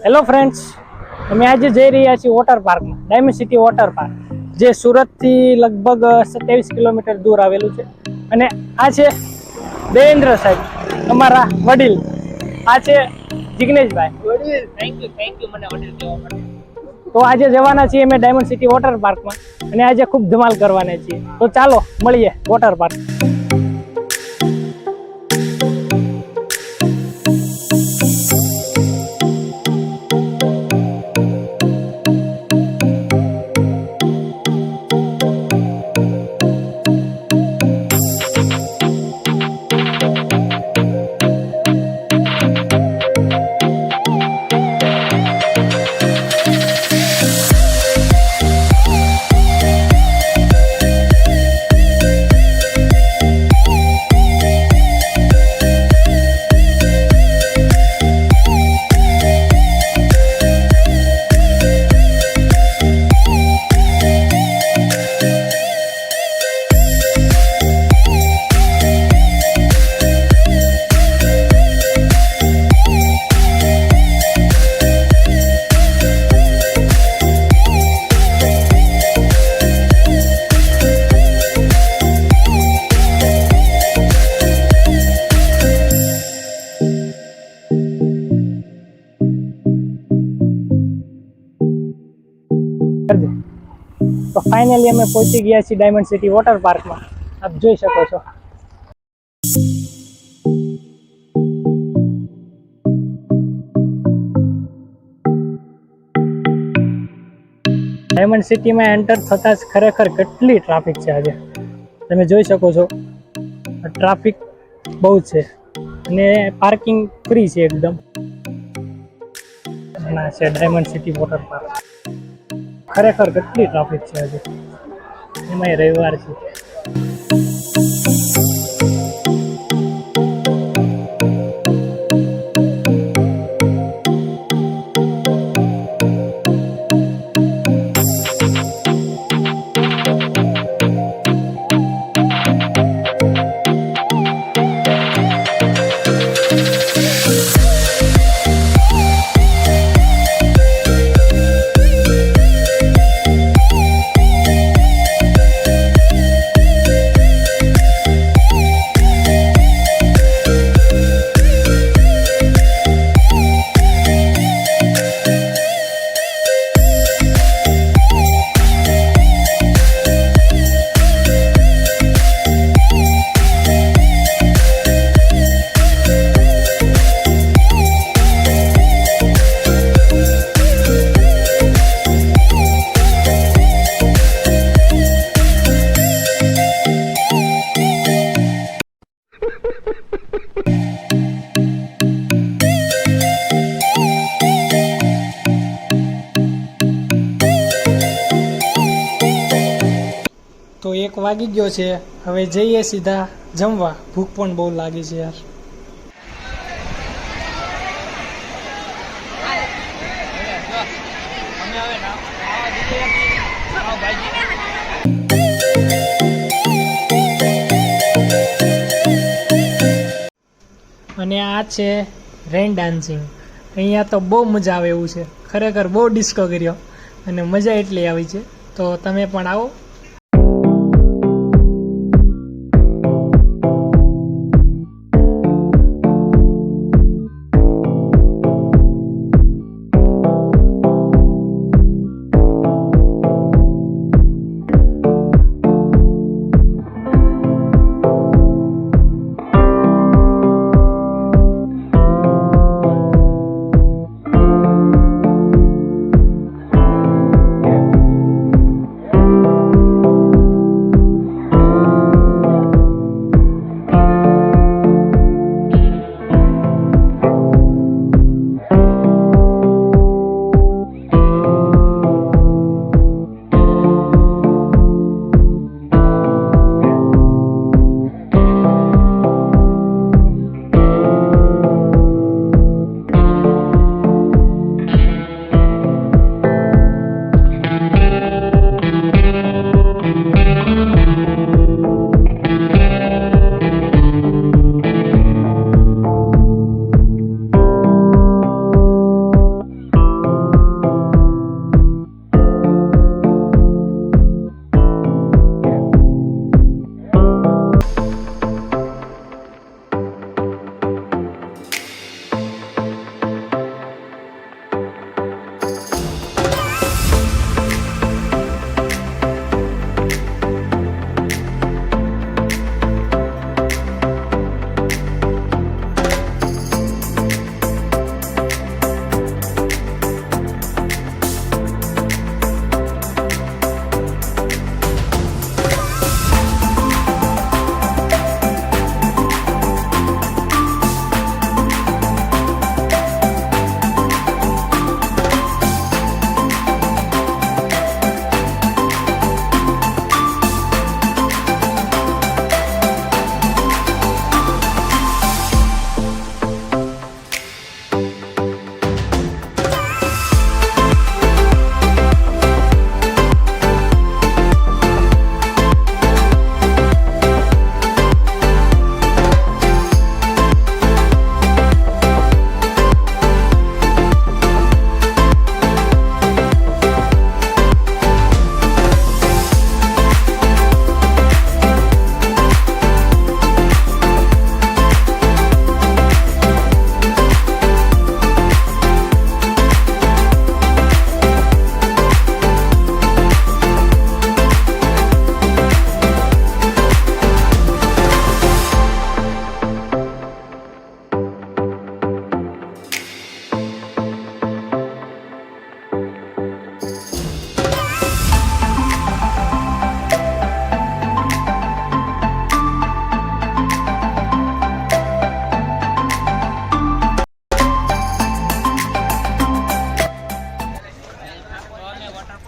Hello friends, અમે આજે જઈ રહ્યા છીએ વોટર પાર્કમાં, ડાયમંડ સિટી વોટર પાર્ક, જે સુરતથી લગભગ 27 કિલોમીટર દૂર આવેલું છે. અને આ છે દેવેન્દ્ર સાહેબ, અમારા વડીલ. આ છે જિગ્નેશભાઈ. થેન્ક યુ મને વડીલ કહેવા માટે. તો આજે જવાના છીએ અમે ડાયમંડ સિટી વોટર પાર્કમાં, અને આજે ખૂબ ધમાલ કરવાના છીએ. તો ચાલો મળીએ વોટર પાર્ક. તો ફાઇનલી અમે પહોંચી ગયા છીએ ડાયમંડ સિટી વોટર પાર્કમાં. આપ જોઈ શકો છો. ડાયમંડ સિટીમાં એન્ટર થતાં જ ખરેખર કેટલી ટ્રાફિક છે આજે. તમે જોઈ શકો છો, ટ્રાફિક બહુ છે અને પાર્કિંગ ફ્રી છે એકદમ. ના છે ડાયમંડ સિટી વોટર પાર્ક. ખરેખર કેટલી ટ્રાફિક છે આજે, એમાંય રવિવાર છે. તો 1 વાગી ગયો છે, હવે જઈએ સીધા જમવા. ભૂખ પણ બહુ લાગી છે યાર. અને આ છે રેન ડાન્સિંગ. અહીંયા તો બહુ મજા આવે એવું છે. ખરેખર બહુ ડિસ્કો કર્યો અને મજા એટલી આવી છે. તો તમે પણ આવો.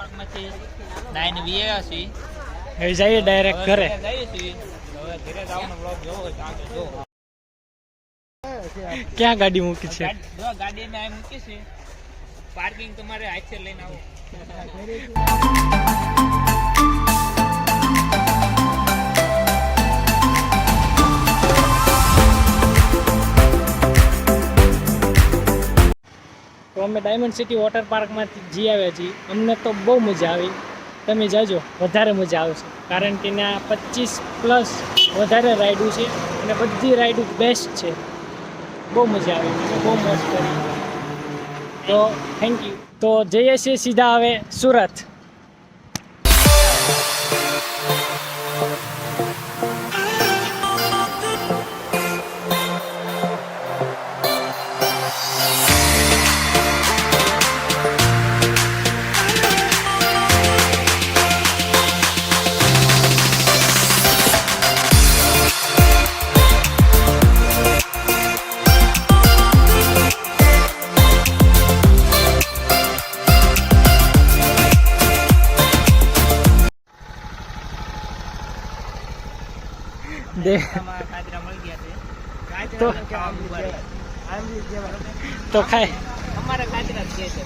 પાર્કમાંથી નાઈને વીએ છીએ. હવે જઈએ ડાયરેક્ટ ઘરે. જઈએ છીએ. હવે ઘરે જવાનો બ્લોગ જોવો હોય તો આગળ જોવો. ક્યાં ગાડી મૂકી છે? ગાડીને આ મૂકી છે. પાર્કિંગ તમારે હાથે લઈને આવો. તો અમે ડાયમંડ સિટી વોટર પાર્કમાંથી જી આવ્યા છીએ. અમને તો બહુ મજા આવી. તમે જાજો, વધારે મજા આવશે. કારણ કે ત્યાં 25+ વધારે રાઈડો છે અને બધી રાઈડો બેસ્ટ છે. બહુ મજા આવી, બહુ મસ્ત કરી. તો થેન્ક યુ. તો જઈએ છીએ સીધા હવે સુરત. કાજરા મળી ગયા છે. તો ખાય. અમારા કાજરા જ છે.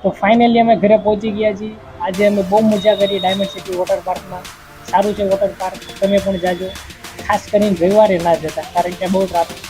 તો ફાઇનલી અમે ઘરે પહોંચી ગયા છીએ. આજે અમે બહુ મજા કરી ડાયમંડ સિટી વોટર પાર્કમાં. સારું છે વોટર પાર્ક, તમે પણ જાજો. ખાસ કરીને રવિવારે ના જતા, કારણ કે બહુ ટ્રાફિક